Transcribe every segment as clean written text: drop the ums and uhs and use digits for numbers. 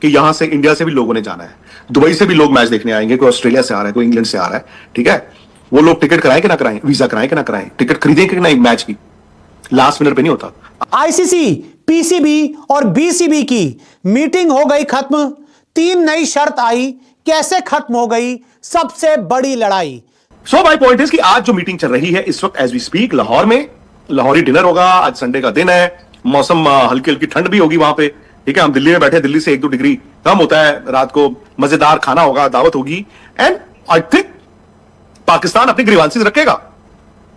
कि यहां से इंडिया से भी लोगों ने जाना है, दुबई से भी लोग मैच देखने आएंगे, कोई ऑस्ट्रेलिया से आ रहा है, कोई इंग्लैंड से आ रहा है, ठीक है। वो लोग टिकट कराएं कि ना कराएं, वीजा कराएं कि ना कराएं, टिकट खरीदें कि नहीं, मैच की लास्ट मिनट पे नहीं होता। आईसीसी, पीसीबी और बीसीबी की मीटिंग हो गई खत्म। 3 नई शर्त आई, कैसे खत्म हो गई सबसे बड़ी लड़ाई। सो माय पॉइंट इज कि आज जो मीटिंग चल रही है इस वक्त एज वी स्पीक लाहौर में, लाहौरी डिनर होगा, आज संडे का दिन है, मौसम हल्की हल्की ठंड भी होगी वहां पे, ठीक है। हम दिल्ली में बैठे, दिल्ली से 1-2 डिग्री कम होता है, रात को मजेदार खाना होगा, दावत होगी, एंड आई थिंक पाकिस्तान अपनी ग्रीवांसेस रखेगा,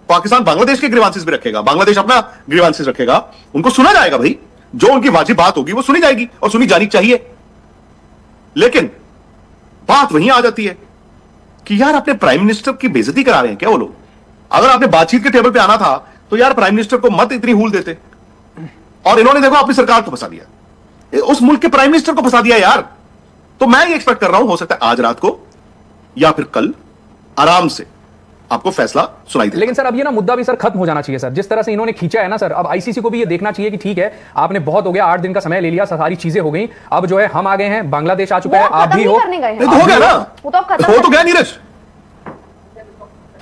पाकिस्तान बांग्लादेश के ग्रीवांसेस भी रखेगा, बांग्लादेश अपना ग्रीवांसेस रखेगा, उनको सुना जाएगा भाई, जो उनकी वाजिब बात होगी वो सुनी जाएगी और सुनी जानी चाहिए। लेकिन बात वहीं आ जाती है कि यार अपने प्राइम मिनिस्टर की बेइज्जती करा रहे हैं क्या वो लोग। अगर आपने बातचीत के टेबल पे आना था तो यार प्राइम मिनिस्टर को मत इतनी हूल देते, और इन्होंने देखो अपनी सरकार को फंसा दिया, उस मुल्क के प्राइम मिनिस्टर को फंसा दिया यार। तो मैं ये एक्सपेक्ट कर रहा हूं, हो सकता है आज रात को या फिर कल आराम से आपको फैसला सुनाई दे। लेकिन सर अब ये ना मुद्दा भी सर खत्म हो जाना चाहिए सर, जिस तरह से इन्होंने खींचा है ना सर, अब आईसीसी को भी ये देखना चाहिए कि ठीक है आपने बहुत हो गया, 8 दिन का समय ले लिया, सारी चीजें हो गई, अब जो है हम आ गए हैं, बांग्लादेश आ चुका है, आप भी हो, तो हो गया ना, हो तो गया नीरज।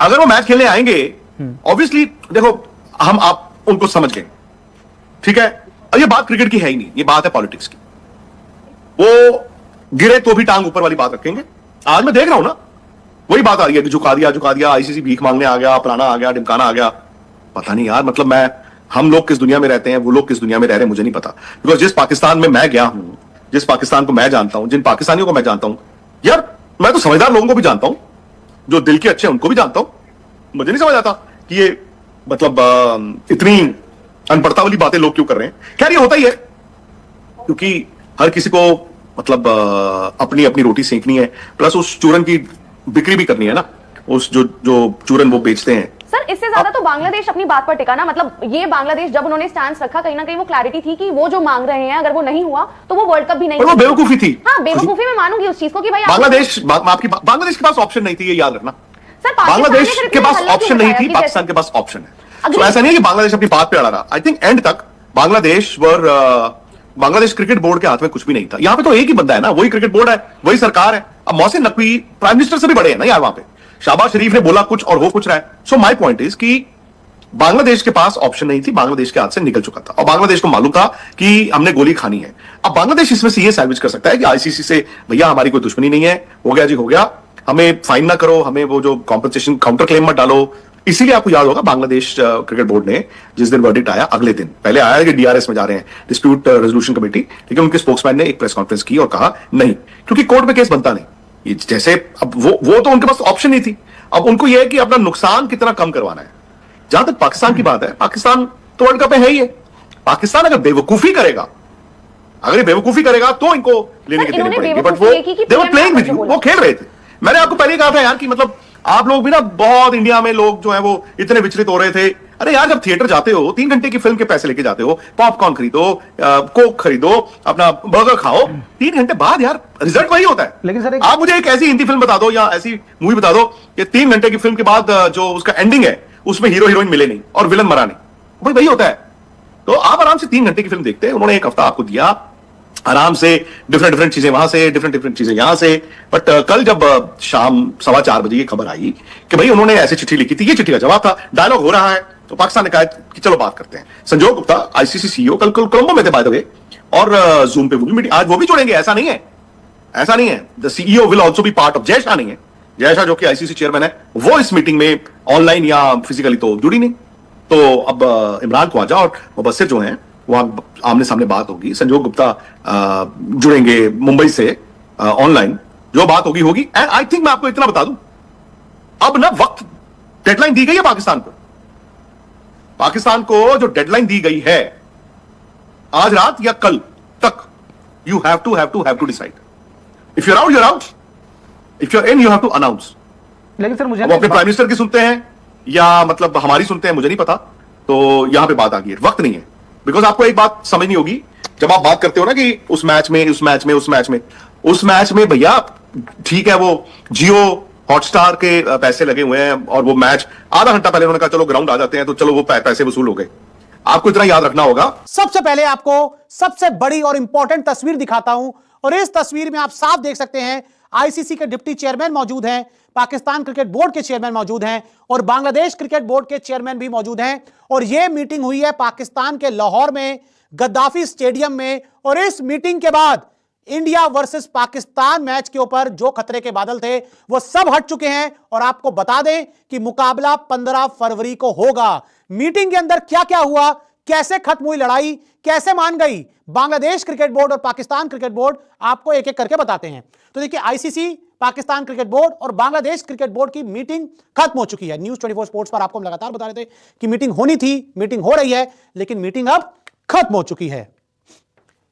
अगर वो मैच खेलने आएंगे ऑब्वियसली, देखो हम आप उनको समझ गए, ठीक है। और ये बात क्रिकेट की है ही नहीं, ये बात है पॉलिटिक्स की। वो गिरे तो भी टांग ऊपर वाली बात रखेंगे। आज मैं देख रहा हूं ना, वही बात आ रही है कि झुका दिया, आईसीसी भीख मांगने आ गया, फलाना आ गया, ढिमकाना आ गया। पता नहीं यार, मतलब हम लोग किस दुनिया में रहते हैं, वो लोग किस दुनिया में रह रहे हैं, मुझे नहीं पता। बिकॉज जिस पाकिस्तान में मैं गया हूं, जिस पाकिस्तान को मैं जानता हूं, जिन पाकिस्तानियों को मैं जानता हूं, यार मैं तो समझदार लोगों को भी जानता हूं, जो दिल के अच्छे हैं उनको भी जानता हूं। मुझे नहीं समझ आता कि ये मतलब इतनी अनपढ़ता वाली बातें लोग क्यों कर रहे हैं। खैर ये होता ही है, क्योंकि हर किसी को मतलब अपनी अपनी रोटी सेकनी है, प्लस उस चूरन की बिक्री भी करनी है ना, उस जो चूरन वो बेचते हैं। सर इससे ज्यादा तो बांग्लादेश अपनी बात पर टिका ना, मतलब ये बांग्लादेश जब उन्होंने स्टैंड रखा, कहीं ना कहीं वो क्लैरिटी थी कि वो जो मांग रहे हैं अगर वो नहीं हुआ तो वो वर्ल्ड कप भी नहीं। वो बेवकूफी थी। हाँ बेवकूफी में मानूंगी उस चीज को कि भाई बांग्लादेश के पास ऑप्शन नहीं थी, ये याद रखना। बांग्लादेश के पास ऑप्शन नहीं थी, पाकिस्तान के पास ऑप्शन है। तो ऐसा नहीं है कि बांग्लादेश अपनी बात पे अड़ा रहा। आई थिंक एंड तक बांग्लादेश क्रिकेट बोर्ड के हाथ में कुछ भी नहीं था। यहाँ पे तो एक ही बंदा है ना, वही क्रिकेट बोर्ड है, वही सरकार है। अब मोहसिन नकवी प्राइम मिनिस्टर से भी बड़े हैं ना यार वहां पे। शहबाज शरीफ ने बोला कुछ और हो कुछ रहा है। सो माय पॉइंट इज कि बांग्लादेश के पास ऑप्शन नहीं थी, बांग्लादेश के हाथ से निकल चुका था, और बांग्लादेश को मालूम था कि हमने गोली खानी है। अब बांग्लादेश इसमें से ये सैल्वेज कर सकता है कि आईसीसी से भैया हमारी कोई दुश्मनी नहीं है, हो गया जी हो गया, हमें फाइन ना करो, हमें वो जो कॉम्पनसेशन काउंटर क्लेम मत डालो। इसीलिए आपको याद होगा बांग्लादेश क्रिकेट बोर्ड ने जिस दिन वर्डिक्ट आया, अगले दिन पहले आया कि डीआरएस में जा रहे हैं, डिस्प्यूट रेजोल्यूशन कमेटी, लेकिन उनके स्पोक्समैन ने एक प्रेस कॉन्फ्रेंस की और कहा नहीं, क्योंकि कोर्ट में केस बनता नहीं। ये जैसे अब वो तो उनके पास ऑप्शन नहीं थी। अब उनको यह है कि अपना नुकसान कितना कम करवाना है। जहां तक पाकिस्तान की बात है, पाकिस्तान तो वर्ल्ड कप में है ही है। पाकिस्तान अगर बेवकूफी करेगा, तो इनको लेने के देने पड़ेंगे, बट वो दे वर प्लेइंग विद यू, वो खेल रहे थे। मैंने आपको पहले ही कहा था यार कि मतलब आप लोग भी ना बहुत इंडिया में लोग जो है वो इतने विचलित हो रहे थे। अरे यार जब थिएटर जाते हो, 3 घंटे की फिल्म के पैसे लेके जाते हो, पॉपकॉर्न खरीदो, कोक खरीदो, अपना बर्गर खाओ, 3 घंटे बाद यार रिजल्ट वही होता है। लेकिन सर आप मुझे एक ऐसी हिंदी फिल्म बता दो या ऐसी मूवी बता दो कि 3 घंटे की फिल्म के बाद जो उसका एंडिंग है उसमें हीरो हीरोइन मिले नहीं और विलन मरा नहीं, भाई वही होता है। तो आप आराम से 3 घंटे की फिल्म देखते हैं, उन्होंने 1 हफ्ता आपको दिया आराम से, डिफरेंट चीजें वहां से, डिफरेंट चीजें यहां से। बट कल जब शाम 4:15 बजे की खबर आई कि भाई उन्होंने ऐसी चिट्ठी लिखी थी, ये चिट्ठी का जवाब था, डायलॉग हो रहा है, तो पाकिस्तान ने कहा कि चलो बात करते हैं। संजोग गुप्ता आईसीसी सीईओ कल कोलंबो में थे बाय द वे, और जूम पे वो भी मीटिंग, आज वो भी जुड़ेंगे, ऐसा नहीं है। The CEO will also be part of. Jay Shah नहीं है, जय शाह जो कि आईसीसी चेयरमैन है, वो इस मीटिंग में ऑनलाइन या फिजिकली तो जुड़ी नहीं। तो अब इमरान ख्वाजा और मुबस्सिर जो हैं वहां आमने सामने बात होगी। संजोग गुप्ता जुड़ेंगे मुंबई से ऑनलाइन, जो बात होगी। एंड आई थिंक मैं आपको इतना बता दूं, अब ना वक्त डेडलाइन दी गई है पाकिस्तान को जो डेडलाइन दी गई है आज रात या कल तक, you have to decide. If you are out, you are out, if you are in, you have to announce. लेकिन सर मुझे अपने प्राइम मिनिस्टर की सुनते हैं या मतलब हमारी सुनते हैं, मुझे नहीं पता। तो यहां पे बात आ गई है, वक्त नहीं है। बिकॉज आपको एक बात समझनी होगी, जब आप बात करते हो ना कि उस मैच में भैया ठीक है, वो जियो हॉटस्टार के पैसे लगे हुए हैं, और वो मैच आधा घंटा पहले उन्होंने कहा चलो ग्राउंड आ जाते हैं, तो चलो वो पैसे वसूल हो गए। आपको इतना याद रखना होगा। सबसे पहले आपको सबसे बड़ी और इंपॉर्टेंट तस्वीर दिखाता हूं, और इस तस्वीर में आप साफ देख सकते हैं आईसीसी के डिप्टी चेयरमैन मौजूद हैं, पाकिस्तान क्रिकेट बोर्ड के चेयरमैन मौजूद हैं और बांग्लादेश क्रिकेट बोर्ड के चेयरमैन भी मौजूद हैं। और यह मीटिंग हुई है पाकिस्तान के लाहौर में, गद्दाफी स्टेडियम में। और इस मीटिंग के बाद इंडिया वर्सेस पाकिस्तान मैच के ऊपर जो खतरे के बादल थे वो सब हट चुके हैं। और आपको बता दें कि मुकाबला 15 फरवरी को होगा। मीटिंग के अंदर क्या क्या हुआ, कैसे खत्म हुई लड़ाई, कैसे मान गई बांग्लादेश क्रिकेट बोर्ड और पाकिस्तान क्रिकेट बोर्ड, आपको एक एक करके बताते हैं। तो देखिए, आईसीसी, पाकिस्तान क्रिकेट बोर्ड और बांग्लादेश क्रिकेट बोर्ड की मीटिंग खत्म हो चुकी है। न्यूज़ 24 स्पोर्ट्स पर आपको हम लगातार बता रहे थे कि मीटिंग होनी थी, मीटिंग हो रही है, लेकिन मीटिंग अब खत्म हो चुकी है।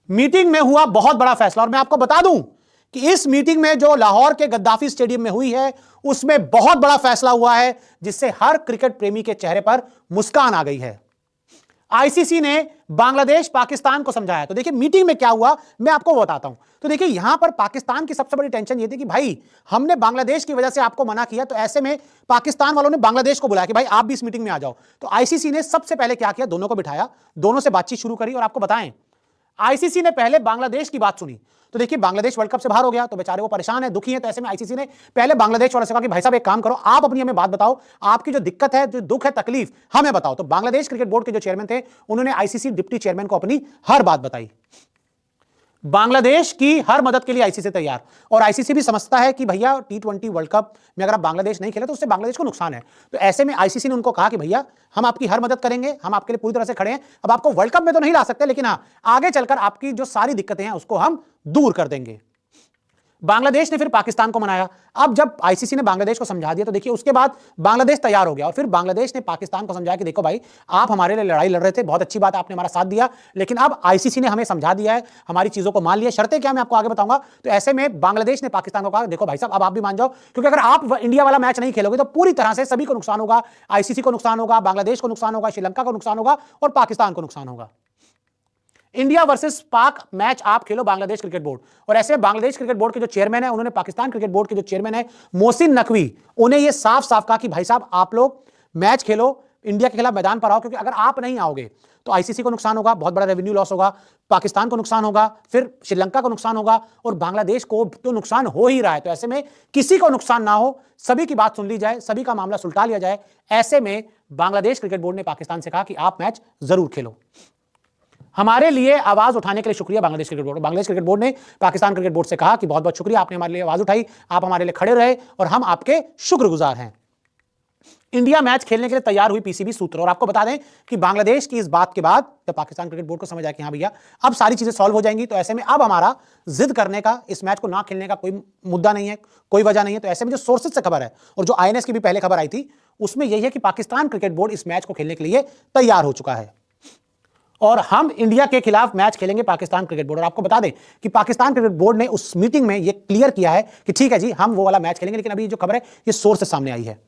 मीटिंग में हुआ बहुत बड़ा फैसला और मैं आपको बता दूं कि इस मीटिंग में जो लाहौर के गद्दाफी स्टेडियम में हुई है उसमें बहुत बड़ा फैसला हुआ है, जिससे हर क्रिकेट प्रेमी के चेहरे पर मुस्कान आ गई है। आईसीसी ने बांग्लादेश पाकिस्तान को समझाया। तो देखिए मीटिंग में क्या हुआ मैं आपको बताता हूं। तो देखिए, यहां पर पाकिस्तान की सबसे बड़ी टेंशन ये थी कि भाई हमने बांग्लादेश की वजह से आपको मना किया, तो ऐसे में पाकिस्तान वालों ने बांग्लादेश को बुलाया कि भाई आप भी इस मीटिंग में आ जाओ। तो आईसीसी ने सबसे पहले क्या किया, दोनों को बिठाया, दोनों से बातचीत शुरू करी। और आपको बताएं, आईसीसी ने पहले बांग्लादेश की बात सुनी। तो देखिए, बांग्लादेश वर्ल्ड कप से बाहर हो गया, तो बेचारे वो परेशान है, दुखी है। तो ऐसे में आईसीसी ने पहले बांग्लादेश वालों से कहा कि भाई साहब एक काम करो, आप अपनी हमें बात बताओ, आपकी जो दिक्कत है, जो दुख है, तकलीफ हमें बताओ। तो बांग्लादेश क्रिकेट बोर्ड के जो चेयरमैन थे उन्होंने आईसीसी डिप्टी चेयरमैन को अपनी हर बात बताई। बांग्लादेश की हर मदद के लिए आईसीसी तैयार। और आईसीसी भी समझता है कि भैया T20 वर्ल्ड कप में अगर आप बांग्लादेश नहीं खेले तो उससे बांग्लादेश को नुकसान है। तो ऐसे में आईसीसी ने उनको कहा कि भैया हम आपकी हर मदद करेंगे, हम आपके लिए पूरी तरह से खड़े हैं। अब आपको वर्ल्ड कप में तो नहीं ला सकते, लेकिन हाँ, आगे चलकर आपकी जो सारी दिक्कतें हैं उसको हम दूर कर देंगे। बांग्लादेश ने फिर पाकिस्तान को मनाया। अब जब आईसीसी ने बांग्लादेश को समझा दिया तो देखिए उसके बाद बांग्लादेश तैयार हो गया और फिर बांग्लादेश ने पाकिस्तान को समझाया कि देखो भाई, आप हमारे लिए लड़ाई लड़ रहे थे, बहुत अच्छी बात, आपने हमारा साथ दिया, लेकिन अब आईसीसी ने हमें समझा दिया है, हमारी चीजों को मान लिया। शर्तें क्या मैं आपको आगे बताऊंगा। तो ऐसे में बांग्लादेश ने पाकिस्तान को कहा देखो भाई साहब, अब आप भी मान जाओ, क्योंकि अगर आप इंडिया वाला मैच नहीं खेलोगे तो पूरी तरह से सभी को नुकसान होगा। आईसीसी को नुकसान होगा, बांग्लादेश को नुकसान होगा, श्रीलंका को नुकसान होगा और पाकिस्तान को नुकसान होगा। इंडिया वर्सेस पाक मैच आप खेलो बांग्लादेश क्रिकेट बोर्ड। और ऐसे में बांग्लादेश क्रिकेट बोर्ड के जो चेयरमैन है उन्होंने पाकिस्तान क्रिकेट बोर्ड के जो चेयरमैन है मोहसिन नकवी, उन्हें यह साफ साफ कहा कि भाई साहब आप लोग मैच खेलो, इंडिया के खिलाफ मैदान पर आओ, क्योंकि अगर आप नहीं आओगे तो आईसीसी को नुकसान होगा, बहुत बड़ा रेवेन्यू लॉस होगा, पाकिस्तान को नुकसान होगा, फिर श्रीलंका को नुकसान होगा और बांग्लादेश को तो नुकसान हो ही रहा है। तो ऐसे में किसी को नुकसान ना हो, सभी की बात सुन ली जाए, सभी का मामला सुलटा लिया जाए। ऐसे में बांग्लादेश क्रिकेट बोर्ड ने पाकिस्तान से कहा कि आप मैच जरूर खेलो। हमारे लिए आवाज उठाने के लिए शुक्रिया Bangladesh cricket board. Bangladesh cricket board ने पाकिस्तान क्रिकेट बोर्ड से कहा कि बहुत बहुत शुक्रिया, आपने हमारे लिए आवाज उठाई, आप हमारे लिए खड़े रहे और हम आपके शुक्रगुजार हैं। इंडिया मैच खेलने के लिए तैयार हुई पीसीबी सूत्र। और आपको बता दें कि बांग्लादेश की इस बात के बाद जब पाकिस्तान क्रिकेट बोर्ड को समझ आया कि हाँ भैया अब सारी चीजें सॉल्व हो जाएंगी, तो ऐसे में अब हमारा जिद करने का, इस मैच को ना खेलने का कोई मुद्दा नहीं है, कोई वजह नहीं है। तो ऐसे में जो सोर्सेज से खबर है और जो आईएनएस की भी पहले खबर आई थी उसमें यही है कि पाकिस्तान क्रिकेट बोर्ड इस मैच को खेलने के लिए तैयार हो चुका है और हम इंडिया के खिलाफ मैच खेलेंगे पाकिस्तान क्रिकेट बोर्ड। और आपको बता दें कि पाकिस्तान क्रिकेट बोर्ड ने उस मीटिंग में यह क्लियर किया है कि ठीक है जी, हम वो वाला मैच खेलेंगे, लेकिन अभी जो खबर है ये सोर्स से सामने आई है।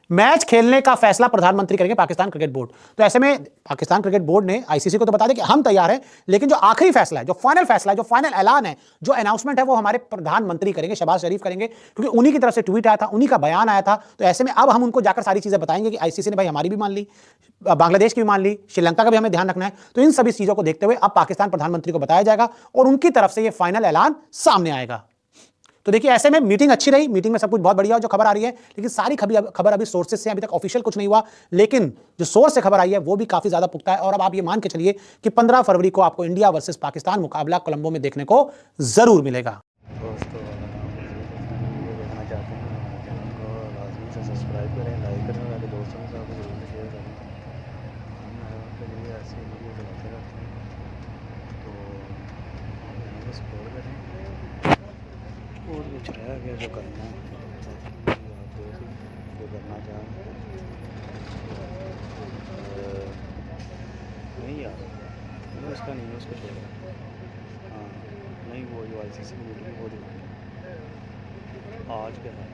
मैच खेलने का फैसला प्रधानमंत्री करेंगे, पाकिस्तान क्रिकेट बोर्ड। तो ऐसे में पाकिस्तान क्रिकेट बोर्ड ने आईसीसी को तो बता दें कि हम तैयार हैं, लेकिन जो आखिरी फैसला है, जो फाइनल फैसला है, जो फाइनल ऐलान है, जो अनाउंसमेंट है, वो हमारे प्रधानमंत्री करेंगे, शहबाज शरीफ करेंगे, क्योंकि उन्हीं की तरफ से ट्वीट आया था, उन्हीं का बयान आया था। तो ऐसे में अब हम उनको जाकर सारी चीजें बताएंगे कि आईसीसी ने भाई हमारी भी मान ली, बांग्लादेश की भी मान ली, श्रीलंका का भी हमें ध्यान रखना है। तो इन सभी चीजों को देखते हुए अब पाकिस्तान प्रधानमंत्री को बताया जाएगा और उनकी तरफ से यह फाइनल ऐलान सामने आएगा। तो देखिए ऐसे में मीटिंग अच्छी रही, मीटिंग में सब कुछ बहुत बढ़िया जो खबर आ रही है, लेकिन सारी खबर अभी सोर्सेज से, अभी तक ऑफिशियल कुछ नहीं हुआ, लेकिन जो सोर्स से खबर आई है वो भी काफी ज्यादा पुख्ता है। और अब आप ये मान के चलिए कि 15 फरवरी को आपको इंडिया वर्सेस पाकिस्तान मुकाबला कोलंबो में देखने को जरूर मिलेगा। दोस्तों वीडियो देखना चाहते हैं हमारे चैनल को लाजमी से सब्सक्राइब करें, लाइक करें और अपने दोस्तों के साथ जरूर शेयर करें। हम आपके लिए ऐसी वीडियो बनाते रहते हैं, तो हमें सपोर्ट करें और कुछ रह गया जो करना है आप जो करना चाहें नहीं यार, उसका नहीं है, उसको छोड़ो। हाँ नहीं, वो जो आईसीसी की मीटिंग वो आज क्या है।